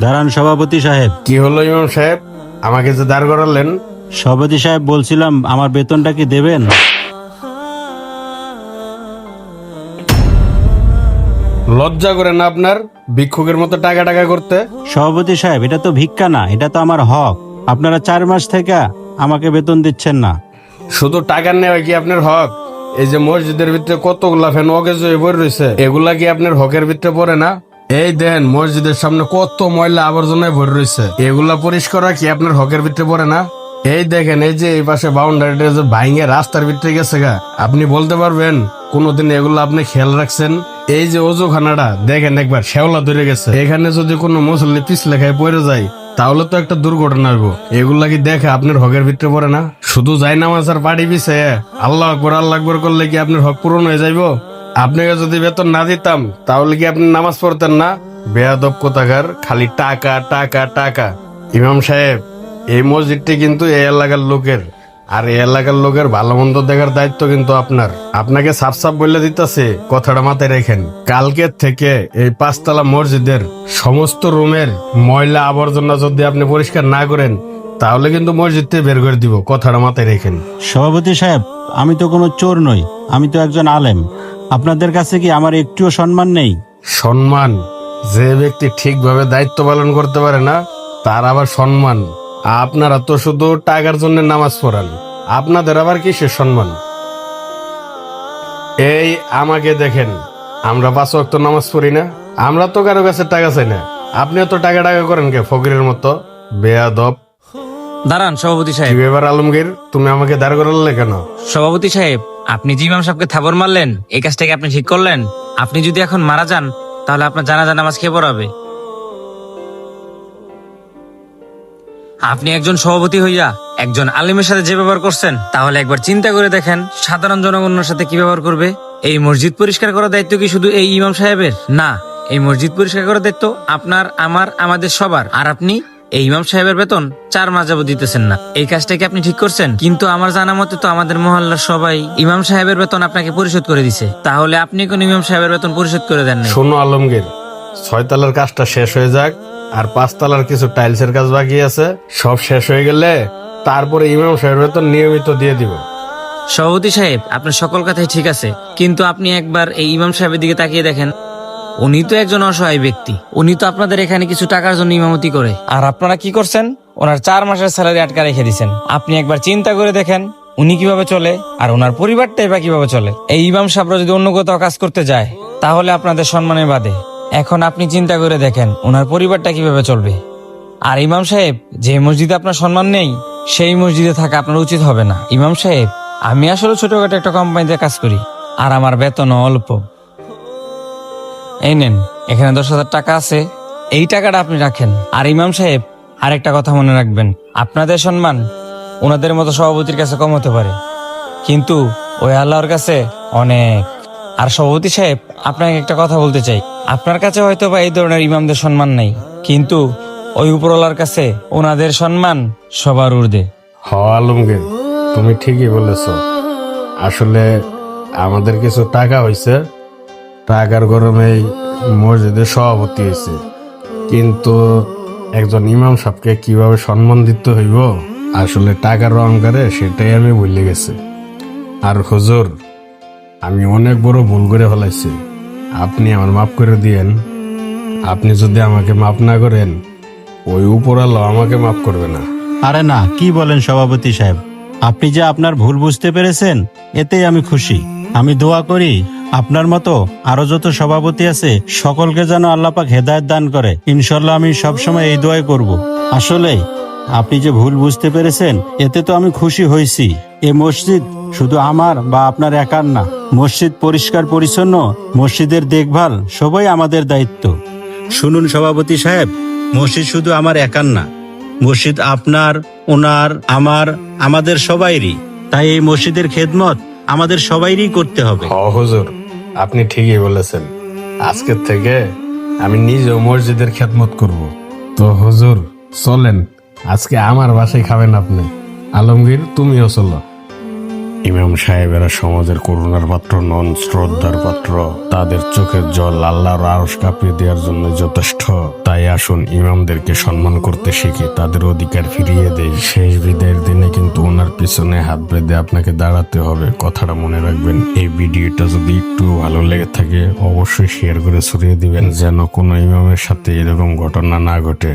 দাঁড়ান সভাপতি সাহেব। কি হলো ইমাম সাহেব, আমাকে যে দাঁড় করালেন? সভাপতি সাহেব বলছিলাম আমার বেতনটা কি দেবেন? লজ্জা করে না আপনার ভিক্ষুকের মতো টাকা টাকা করতে? সভাপতি সাহেব এটা তো ভিক্ষা না, এটা তো আমার হক। আপনারা 4 মাস থেকে আমাকে বেতন দিচ্ছেন না। শুধু টাকা নেওয়া কি আপনার হক? এই যে মসজিদের ভিতরে কতগুলা ফ্যান অকেজ হয়ে পড়ে রয়েছে, এগুলা কি আপনার হকের ভিতরে পড়ে না? এই দেন মসজিদের সামনে কত ময়লা আবর্জনায় ভরে রয়েছে, এগুলা পরিষ্কার কি আপনার হকের ভিতরে পড়ে না? এই দেখেন, এই যে এই পাশে বাউন্ডারিটা যে ভাঙে রাস্তার ভিতরে গেছে গা, আপনি বলতে পারবেন কোনদিন এগুলো আপনি খেয়াল রাখছেন? এই যে অজুখানাটা দেখেন একবার শ্যাওলা ধরে গেছে, এখানে যদি কোনো মুসল্লি পিছলে খায় পড়ে যায় তাহলে তো একটা দুর্ঘটনা হইব। এগুলা কি দেখে আপনার হকের ভিতরে পড়ে না? শুধু যাই নামাজ আর পাড়ি পিছে আল্লাহ আকবর করলে কি আপনার হক পূরণ হয়ে যাইব? আপনাকে যদি বেতন না দিতাম তাহলে কি আপনি নামাজ পড়তেন না? বেয়াদব কোথাকার, খালি টাকা টাকা টাকা। ইমাম সাহেব, এই মসজিদটি কিন্তু এই এলাকার লোকের, আর এই এলাকার লোকের ভালো মন্দ দেখার দায়িত্ব কিন্তু আপনার। আপনাকে সাফ সাফ বলে দিতেছে, কথাটা মাথায় রেখেন। কালকের থেকে এই 5 তলা মসজিদের সমস্ত রুমের ময়লা আবর্জনা যদি আপনি পরিষ্কার না করেন তাহলে কিন্তু মসজিদ থেকে বের করে দিব, কথাটা মাথায় রেখেন। সভাপতি সাহেব, আমি তো কোনো চোর নই, আমি তো একজন আলেম। আপনাদের কাছে কি আমার একটুও সম্মান নেই? সম্মান? যে ব্যক্তি ঠিকভাবে দায়িত্ব পালন করতে পারে না তার আবার সম্মান? আপনারা তো শুধু টাকার জন্য নামাজ পড়ান, আপনাদের আবার কিসের সম্মান? এই আমাকে দেখেন, আমরা 5 ওয়াক্ত নামাজ পড়ি না, আমরা তো কারো কাছে টাকা চাই না। আপনিও তো টাকা টাকা করেন কে ফকিরের মতো? বেয়াদব। দাঁড়ান সভাপতি কি সাহেব। ব্যাপার আলমগীর, তুমি আমাকে দাঁড় করালে কেন? সভাপতি সাহেব, আপনি যে ইমাম সাহেবকে থাবর মারলেন, এই কাজটাকে আপনি ঠিক করলেন? আপনি যদি এখন মারা যান তাহলে আপনার জানাজা নামাজ কে পড়াবে? আপনি একজন সভাপতি হইয়া একজন আলিমের সাথে যে ব্যবহার করছেন, তাহলে একবার চিন্তা করে দেখেন সাধারণ জনগণের সাথে কি ব্যবহার করবে। এই মসজিদ পরিষ্কার করার দায়িত্ব কি শুধু এই ইমাম সাহেবের? না, এই মসজিদ পরিষ্কার করার দায়িত্ব আপনার, আমার, আমাদের সবার। আর আপনি এই ইমাম সাহেবের বেতন 4 মাস যাবত দিতেছেন না। এই কাজটা কি আপনি ঠিক করছেন? কিন্তু আমার জানা মতে তো আমাদের মহল্লার সবাই ইমাম সাহেবের বেতন আপনাকে পরিশোধ করে দিছে, তাহলে আপনি কোন ইমাম সাহেবের বেতন পরিশোধ করে দেন নাই? শোনো আলমগীর, 6 তলার কাজটা শেষ হয়ে যাক, আর 5 তলার কিছু টাইলসের কাজ বাকি আছে, সব শেষ হয়ে গেলে তারপরে ইমাম সাহেবের বেতন নিয়মিত দিয়ে দিব। সভাপতি সাহেব, আপনার সকল কথাই ঠিক আছে, কিন্তু আপনি একবার এই ইমাম সাহেবের দিকে তাকিয়ে দেখেন। উনি তো একজন অসহায় ব্যক্তি, উনি তো আপনাদের এখানে কিছু টাকার জন্য ইমামতি করে, আর আপনারা কি করছেন? ওনার 4 মাসের স্যালারি আটকা রেখে দিচ্ছেন। আপনি একবার চিন্তা করে দেখেন উনি কিভাবে চলে, আর ওনার পরিবারটাই বা কিভাবে চলে। এই ইমাম সাহেবরা যদি অন্য কোথাও কাজ করতে যায় তাহলে আপনাদের সম্মানে বাদে। এখন আপনি চিন্তা করে দেখেন ওনার পরিবারটা কিভাবে চলবে। আর ইমাম সাহেব, যে মসজিদে আপনার সম্মান নেই সেই মসজিদে থাকা আপনার উচিত হবে না। ইমাম সাহেব, আমি আসলে ছোটখাটো একটা কোম্পানিতে কাজ করি, আর আমার বেতনও অল্প। এই নেন, এখানে 10,000 টাকা আছে, এই টাকাটা আপনি রাখেন। আর ইমাম সাহেব, আরেকটা কথা মনে রাখবেন, আপনাদের সম্মান ওনাদের মতো সভাপতির কাছে কম হতে পারে, কিন্তু ওই আল্লাহর কাছে অনেক। আর সভাপতি সাহেব, আপনাকে একটা কথা বলতে চাই, আপনার কাছে হয়তো বা এই ধরনের ইমামদের সম্মান নেই, কিন্তু ওই উপরওয়ালার কাছে ওনাদের সম্মান সবার ঊর্ধ্বে। হ আলমগীর, তুমি ঠিকই বলেছ। আসলে আমাদের কিছু টাকা হয়েছে, টাকার গরমেই মসজিদের সভাপতি হয়েছে, কিন্তু একজন ইমাম সাহেবকে কিভাবে সম্মান দিতে হইব আসলে টাকার অহংকারে সেটাই আমি ভুলে গেছি। আর হুজুর, আমি অনেক বড় ভুল করে ফেলাইছি, আপনি আমার মাফ করে দিয়েন। আপনি যদি আমাকে মাফ না করেন ওই উপরওয়ালা আমাকে মাফ করবে না। আরে না, কি বলেন সভাপতি সাহেব, আপনি যে আপনার ভুল বুঝতে পেরেছেন এতেই আমি খুশি। আমি দোয়া করি আপনার মতো আরো যত সভাপতি আছে সকলকে যেন আল্লাহ পাক হেদায়েত দান করে। ইনশাল্লাহ আমি সবসময় এই দোয়াই করব। আসলে আপনি যে ভুল বুঝতে পেরেছেন এতে তো আমি খুশি হয়েছি। এ মসজিদ শুধু আমার বা আপনার একার না, মসজিদ পরিষ্কার পরিচ্ছন্ন, মসজিদের দেখভাল সবাই আমাদের দায়িত্ব। শুনুন সভাপতি সাহেব, মসজিদ শুধু আমার একার না, মসজিদ আপনার, ওনার, আমার, আমাদের সবাইরই। তাই এই মসজিদের খেদমত আমাদের সবাইরই করতে হবে। হ হুজুর, আপনি ঠিকই বলেছেন। আজকের থেকে আমি নিজেও মসজিদের খেদমত করব। তো হুজুর চলেন, আজকে আমার বাসায় খাবেন আপনি। আলমগীর, তুমিও চলো। ইমাম সাহেবেরা সমাজের করুণার পাত্র নন, শ্রদ্ধার পাত্র। তাদের চোখের জল আল্লাহর আরশ কাঁপিয়ে দেওয়ার জন্য যথেষ্ট। তাই আসুন ইমামদেরকে সম্মান করতে শিখি, তাদের অধিকার ফিরিয়ে দেই। শেষ বিদায়ের দিনে কিন্তু ওনার পিছনে হাত বেঁধে আপনাকে দাঁড়াতে হবে, কথাটা মনে রাখবেন। এই ভিডিওটা যদি একটু ভালো লেগে থাকে অবশ্যই শেয়ার করে ছড়িয়ে দিবেন, যেন কোনো ইমামের সাথে এরকম ঘটনা না ঘটে।